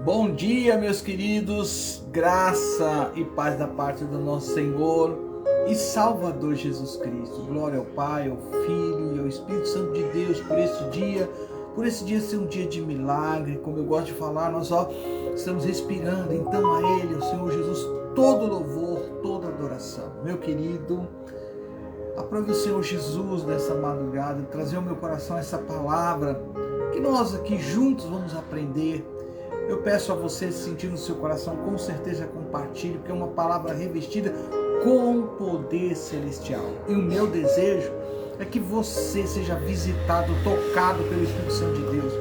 Bom dia, meus queridos, graça e paz da parte do nosso Senhor e Salvador Jesus Cristo. Glória ao Pai, ao Filho e ao Espírito Santo de Deus por esse dia ser um dia de milagre. Como eu gosto de falar, nós estamos respirando, então a Ele, ao Senhor Jesus, todo louvor, toda adoração. Meu querido, aprove o Senhor Jesus nessa madrugada trazer ao meu coração essa palavra que nós aqui juntos vamos aprender. Eu peço a você, sentir no seu coração, com certeza compartilhe, porque é uma palavra revestida com poder celestial. E o meu desejo é que você seja visitado, tocado pelo Espírito Santo de Deus.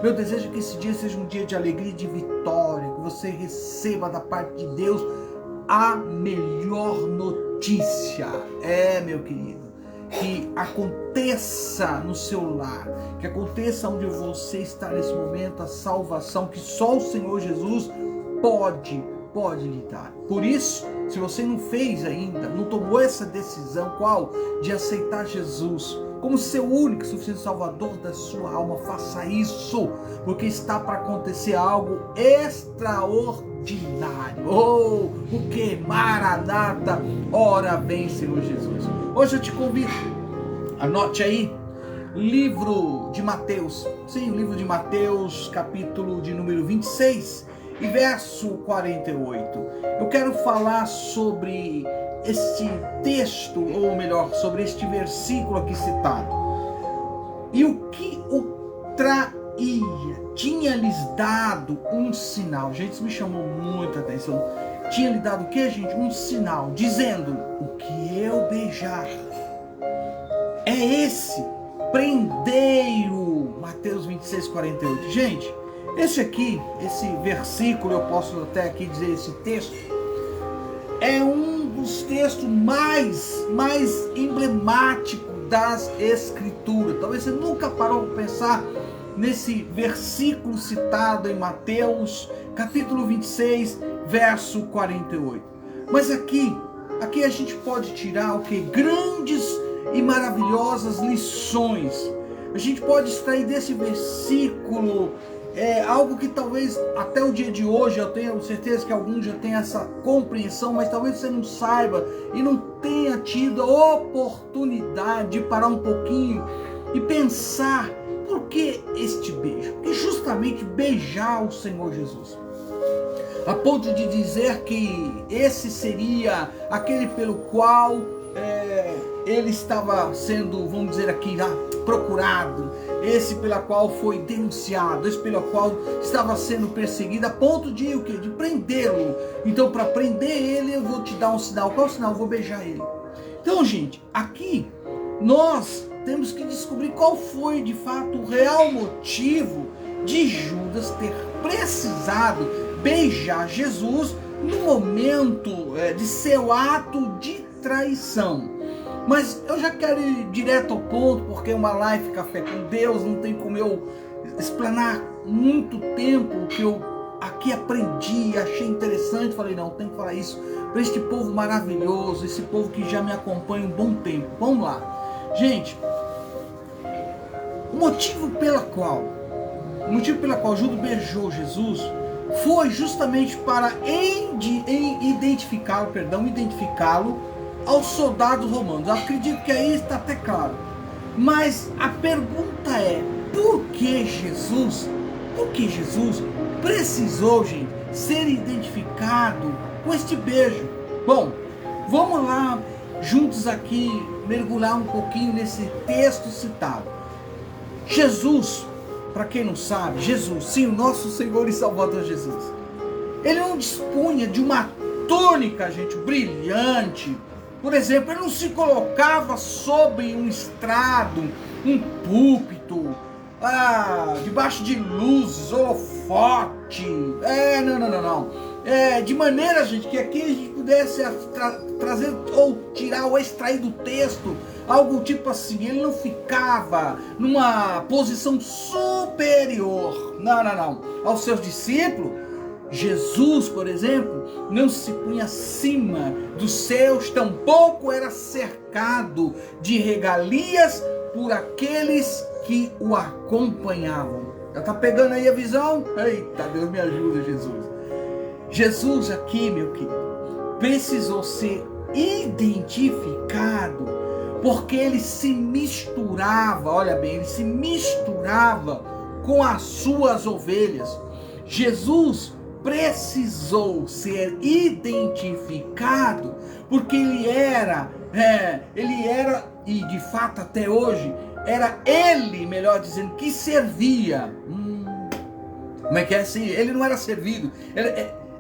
Meu desejo é que esse dia seja um dia de alegria e de vitória, que você receba da parte de Deus a melhor notícia. Meu querido, que aconteça no seu lar, que aconteça onde você está nesse momento, a salvação que só o Senhor Jesus pode lhe dar. Por isso, se você não fez ainda, não tomou essa decisão, qual? De aceitar Jesus como seu único e suficiente Salvador da sua alma, faça isso, porque está para acontecer algo extraordinário. O que? Maranata, ora vem, Senhor Jesus. Hoje eu te convido, anote aí, livro de Mateus, sim, o livro de Mateus, capítulo de número 26 e verso 48. Eu quero falar sobre este texto, ou melhor, sobre este versículo aqui citado. E o que o traía? Tinha-lhes dado um sinal. Gente, isso me chamou muita atenção. Tinha lhe dado o que, gente? Um sinal, dizendo: o que eu beijar é esse, prendei-o. Mateus 26, 48. Gente, esse versículo, eu posso até aqui dizer, esse texto, é um dos textos mais emblemáticos das Escrituras. Talvez você nunca parou para pensar nesse versículo citado em Mateus, capítulo 26, verso 48. Mas aqui a gente pode tirar o que? Grandes e maravilhosas lições. A gente pode extrair desse versículo algo que talvez até o dia de hoje, eu tenho certeza que alguns já têm essa compreensão, mas talvez você não saiba e não tenha tido a oportunidade de parar um pouquinho e pensar: por que este beijo? Porque justamente beijar o Senhor Jesus, a ponto de dizer que esse seria aquele pelo qual ele estava sendo, vamos dizer aqui, procurado, esse pela qual foi denunciado, esse pela qual estava sendo perseguido, a ponto de o quê? De prendê-lo. Então, para prender ele, eu vou te dar um sinal. Qual sinal? Eu vou beijar ele. Então, gente, aqui nós temos que descobrir qual foi de fato o real motivo de Judas ter precisado beijar Jesus no momento de seu ato de traição. Mas eu já quero ir direto ao ponto, porque uma live Café com Deus, não tem como eu explanar muito tempo o que eu aqui aprendi, achei interessante. Falei, não, tem que falar isso para este povo maravilhoso, esse povo que já me acompanha um bom tempo. Vamos lá. Gente, o motivo pela qual Judas beijou Jesus foi justamente para identificá-lo aos soldados romanos. Eu acredito que aí está até claro. Mas a pergunta é: por que Jesus precisou, gente, ser identificado com este beijo? Bom, vamos lá juntos aqui mergulhar um pouquinho nesse texto citado. Jesus, para quem não sabe, Jesus, sim, o nosso Senhor e Salvador Jesus, ele não dispunha de uma túnica, gente, brilhante. Por exemplo, ele não se colocava sobre um estrado, um púlpito, debaixo de luzes, holofote. Não. De maneira, gente, que aqui a gente pudesse trazer ou tirar ou extrair do texto algo tipo assim: ele não ficava numa posição superior, não, aos seus discípulos. Jesus, por exemplo, não se punha acima dos seus, tampouco era cercado de regalias por aqueles que o acompanhavam. Já está pegando aí a visão? Eita, Deus me ajuda, Jesus. Jesus aqui, meu querido, precisou ser identificado, porque ele se misturava, olha bem, ele se misturava com as suas ovelhas. Jesus precisou ser identificado, porque ele era, e de fato até hoje, era ele, melhor dizendo, que servia. Como é que é assim? Ele não era servido,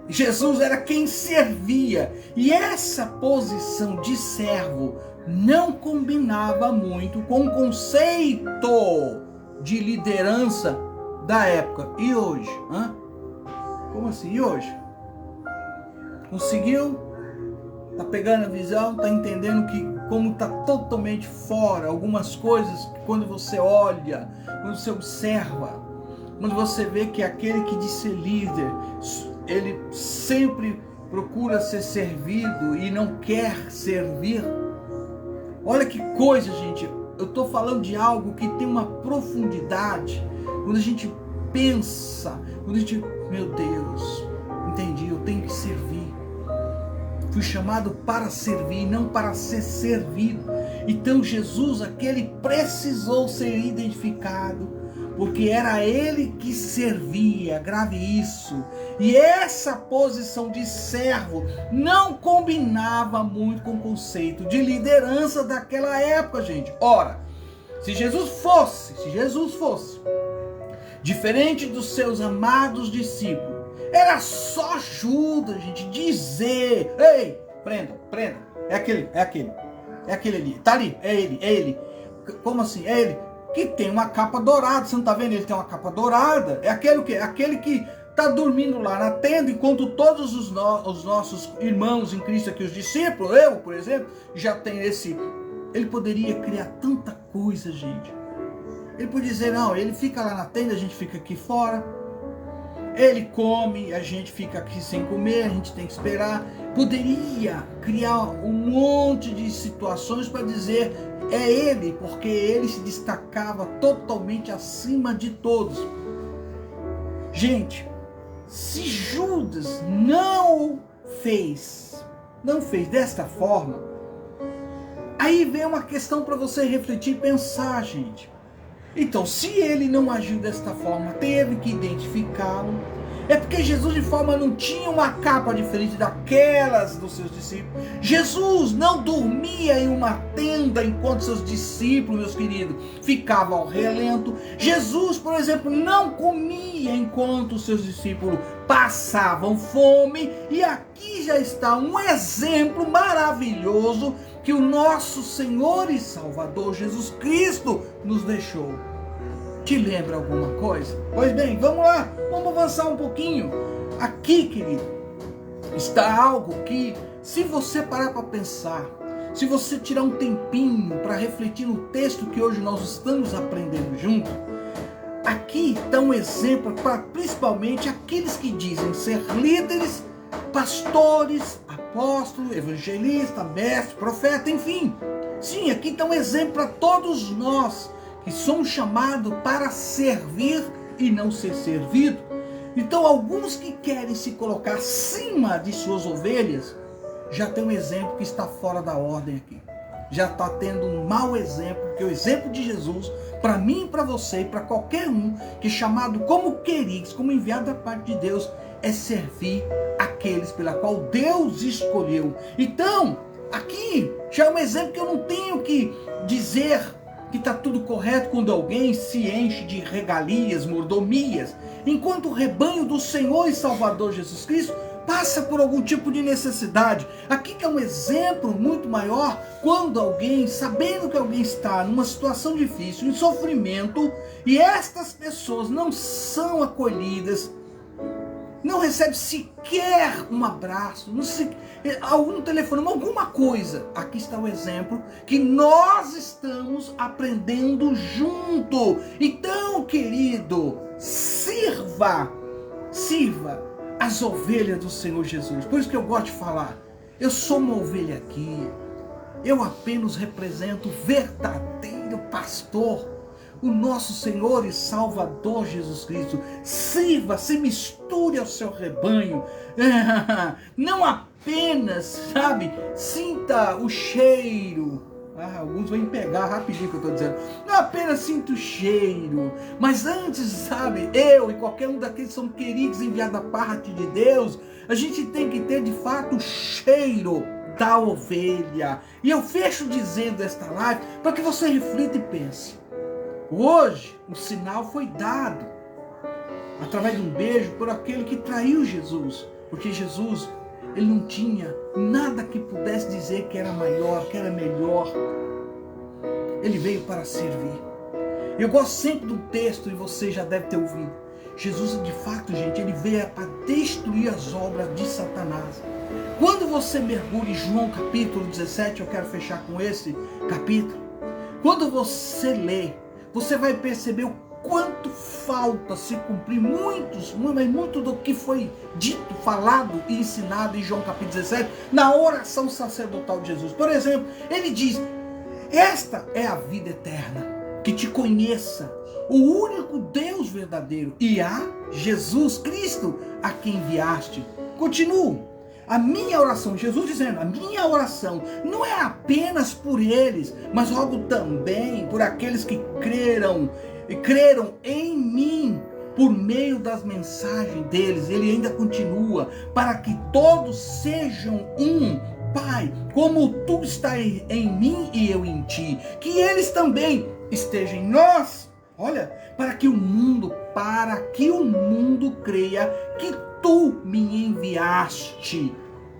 Jesus era quem servia, e essa posição de servo não combinava muito com o conceito de liderança da época. E hoje? Como assim? E hoje? Conseguiu? Tá pegando a visão? Tá entendendo que como tá totalmente fora algumas coisas que quando você olha, quando você observa, quando você vê que aquele que diz ser líder, ele sempre procura ser servido e não quer servir. Olha que coisa, gente. Eu estou falando de algo que tem uma profundidade. Quando a gente pensa, quando a gente, meu Deus, entendi, eu tenho que servir. Fui chamado para servir, não para ser servido. Então Jesus, aquele precisou ser identificado, porque era ele que servia, grave isso. E essa posição de servo não combinava muito com o conceito de liderança daquela época, gente. Ora, se Jesus fosse diferente dos seus amados discípulos, era só Judas, gente, dizer: ei, prenda, é aquele ali, tá ali, é ele. Como assim? É ele que tem uma capa dourada, você não tá vendo? Ele tem uma capa dourada. É aquele que? Aquele que tá dormindo lá na tenda, enquanto todos os nossos irmãos em Cristo aqui, os discípulos, eu, por exemplo, já tenho esse. Ele poderia criar tanta coisa, gente. Ele podia dizer: não, ele fica lá na tenda, a gente fica aqui fora. Ele come, a gente fica aqui sem comer, a gente tem que esperar. Poderia criar um monte de situações para dizer: é ele, porque ele se destacava totalmente acima de todos. Gente, se Judas não fez desta forma, aí vem uma questão para você refletir e pensar, gente. Então, se ele não agiu desta forma, teve que identificá-lo. É porque Jesus de forma não tinha uma capa diferente daquelas dos seus discípulos. Jesus não dormia em uma tenda enquanto seus discípulos, meus queridos, ficavam ao relento. Jesus, por exemplo, não comia enquanto seus discípulos passavam fome. E aqui já está um exemplo maravilhoso que o nosso Senhor e Salvador Jesus Cristo nos deixou. Te lembra alguma coisa? Pois bem, vamos lá, vamos avançar um pouquinho. Aqui, querido, está algo que, se você parar para pensar, se você tirar um tempinho para refletir no texto que hoje nós estamos aprendendo junto, aqui está um exemplo para principalmente aqueles que dizem ser líderes, pastores, apóstolos, evangelistas, mestres, profetas, enfim. Sim, aqui está um exemplo para todos nós que somos chamados para servir e não ser servido. Então, alguns que querem se colocar acima de suas ovelhas, já tem um exemplo que está fora da ordem aqui. Já está tendo um mau exemplo, que é o exemplo de Jesus, para mim e para você, e para qualquer um, que é chamado como queridos, como enviado da parte de Deus, é servir aqueles pela qual Deus escolheu. Então, aqui já é um exemplo que eu não tenho que dizer que está tudo correto quando alguém se enche de regalias, mordomias, enquanto o rebanho do Senhor e Salvador Jesus Cristo passa por algum tipo de necessidade. Aqui que é um exemplo muito maior, quando alguém, sabendo que alguém está numa situação difícil, em sofrimento, e estas pessoas não são acolhidas, não recebe sequer um abraço, algum telefonema, alguma coisa. Aqui está o exemplo que nós estamos aprendendo junto. Então, querido, sirva as ovelhas do Senhor Jesus. Por isso que eu gosto de falar, eu sou uma ovelha aqui, eu apenas represento o verdadeiro pastor. o nosso Senhor e Salvador Jesus Cristo. Sirva, se misture ao seu rebanho. Não apenas, sabe, sinta o cheiro. Alguns vão pegar rapidinho o que eu estou dizendo. Não apenas sinta o cheiro, mas antes, sabe, eu e qualquer um daqueles que são queridos enviados da parte de Deus, a gente tem que ter de fato o cheiro da ovelha. E eu fecho dizendo esta live para que você reflita e pense. Hoje o sinal foi dado através de um beijo por aquele que traiu Jesus, porque Jesus, ele não tinha nada que pudesse dizer que era maior, que era melhor. Ele veio para servir. Eu gosto sempre do texto, e você já deve ter ouvido. Jesus, de fato, gente, ele veio para destruir as obras de Satanás. Quando você mergulha em João capítulo 17, eu quero fechar com esse capítulo. Quando você lê, você vai perceber o quanto falta se cumprir muito do que foi dito, falado e ensinado em João capítulo 17, na oração sacerdotal de Jesus. Por exemplo, ele diz: esta é a vida eterna, que te conheça, o único Deus verdadeiro, e a Jesus Cristo, a quem enviaste. Continuo. A minha oração, Jesus dizendo, a minha oração não é apenas por eles, mas rogo também por aqueles que creram em mim por meio das mensagens deles. Ele ainda continua, para que todos sejam um, Pai, como tu estás em mim e eu em ti, que eles também estejam em nós. Olha, para que o mundo creia que tu me enviaste.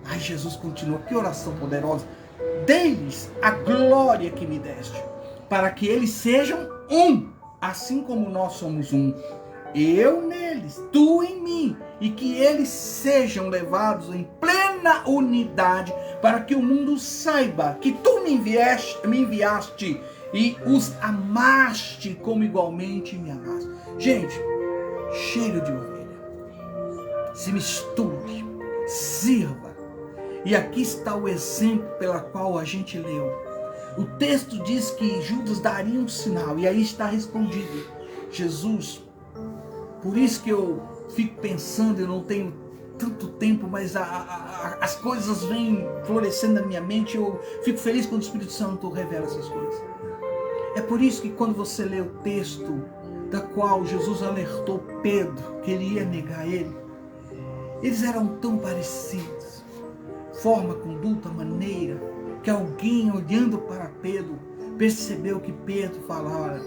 Ai, Jesus continua, que oração poderosa. Deles a glória que me deste, para que eles sejam um, assim como nós somos um. Eu neles, tu em mim, e que eles sejam levados em plena unidade, para que o mundo saiba que tu me enviaste e os amaste como igualmente me amaste. Gente, cheiro de ovelha, se misture, sirva. E aqui está o exemplo pela qual a gente leu. O texto diz que Judas daria um sinal, e aí está respondido. Jesus, por isso que eu fico pensando, eu não tenho tanto tempo, mas as coisas vêm florescendo na minha mente, eu fico feliz quando o Espírito Santo revela essas coisas. É por isso que quando você lê o texto da qual Jesus alertou Pedro que ele ia negar ele, eles eram tão parecidos, forma, conduta, maneira, que alguém olhando para Pedro percebeu que Pedro falava: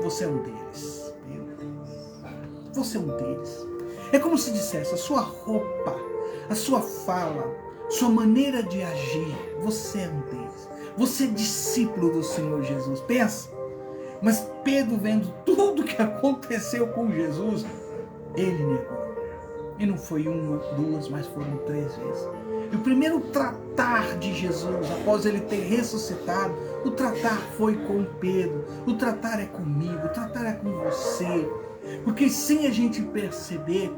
você é um deles, meu Deus, você é um deles. É como se dissesse, a sua roupa, a sua fala, sua maneira de agir, você é um deles. Você é discípulo do Senhor Jesus. Pensa. Mas Pedro, vendo tudo que aconteceu com Jesus, ele negou. E não foi uma, duas, mas foram 3 vezes. E o primeiro tratar de Jesus, após ele ter ressuscitado, o tratar foi com Pedro. O tratar é comigo, o tratar é com você. Porque sem a gente perceber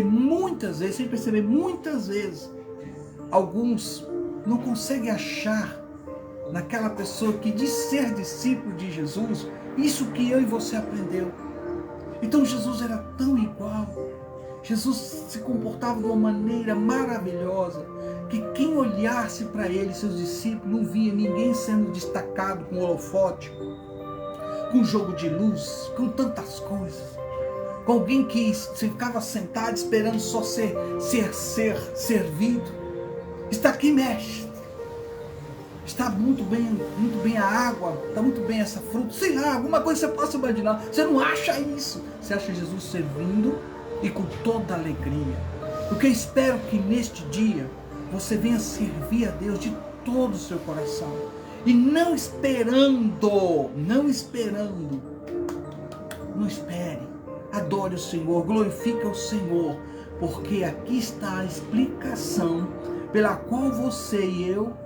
muitas vezes, alguns não conseguem achar naquela pessoa que diz ser discípulo de Jesus, isso que eu e você aprendeu. Então Jesus era tão igual, Jesus se comportava de uma maneira maravilhosa, que quem olhasse para ele, seus discípulos, não via ninguém sendo destacado com holofote, com jogo de luz, com tantas coisas, com alguém que ficava sentado esperando só ser servido. Está aqui, mestre. Está muito bem a água, está muito bem essa fruta, sei lá, alguma coisa você possa imaginar. Você não acha isso. Você acha Jesus servindo e com toda alegria. Porque eu espero que neste dia você venha servir a Deus de todo o seu coração. E não esperando. Não espere. Adore o Senhor, glorifique o Senhor. Porque aqui está a explicação pela qual você e eu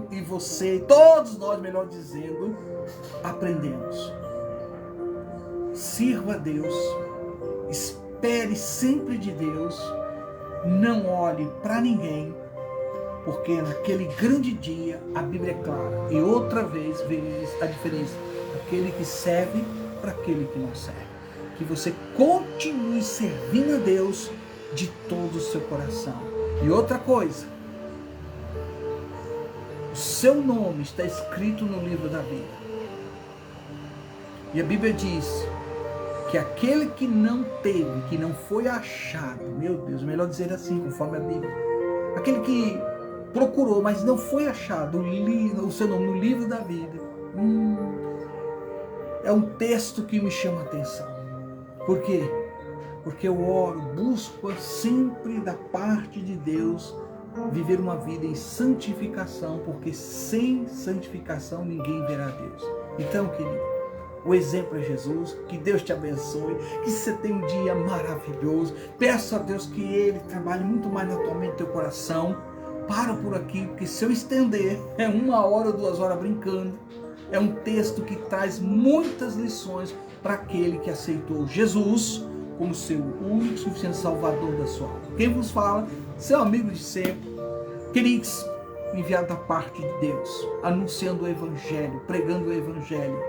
e você, todos nós, melhor dizendo, aprendemos. Sirva a Deus, espere sempre de Deus, não olhe para ninguém, porque naquele grande dia a Bíblia é clara. E outra vez veja a diferença aquele que serve para aquele que não serve. Que você continue servindo a Deus de todo o seu coração. E outra coisa, o seu nome está escrito no livro da vida. E a Bíblia diz que aquele que não teve, que não foi achado, meu Deus, melhor dizer assim, conforme a Bíblia, aquele que procurou, mas não foi achado o seu nome no livro da vida, é um texto que me chama a atenção. Por quê? Porque eu oro, busco sempre da parte de Deus viver uma vida em santificação, porque sem santificação ninguém verá Deus. Então, querido, o exemplo é Jesus. Que Deus te abençoe, que você tenha um dia maravilhoso. Peço a Deus que Ele trabalhe muito mais na tua mente e no teu coração. Para por aqui, porque se eu estender, é 1 hora ou 2 horas brincando. É um texto que traz muitas lições para aquele que aceitou Jesus como seu único e suficiente Salvador da sua alma. Quem vos fala, seu amigo de sempre, queridos, enviado da parte de Deus, anunciando o Evangelho, pregando o Evangelho,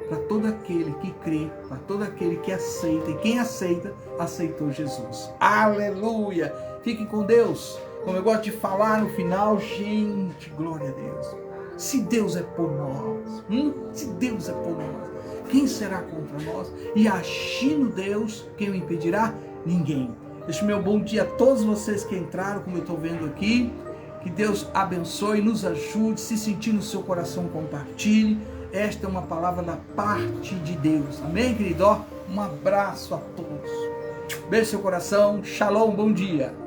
para todo aquele que crê, para todo aquele que aceita, e quem aceita, aceitou Jesus. Aleluia! Fiquem com Deus. Como eu gosto de falar no final, gente, glória a Deus. Se Deus é por nós, se Deus é por nós, quem será contra nós? E agindo Deus, quem o impedirá? Ninguém. Deixo meu bom dia a todos vocês que entraram, como eu estou vendo aqui. Que Deus abençoe, nos ajude. Se sentir no seu coração, compartilhe. Esta é uma palavra da parte de Deus. Amém, querido? Um abraço a todos. Beijo no seu coração. Shalom, bom dia.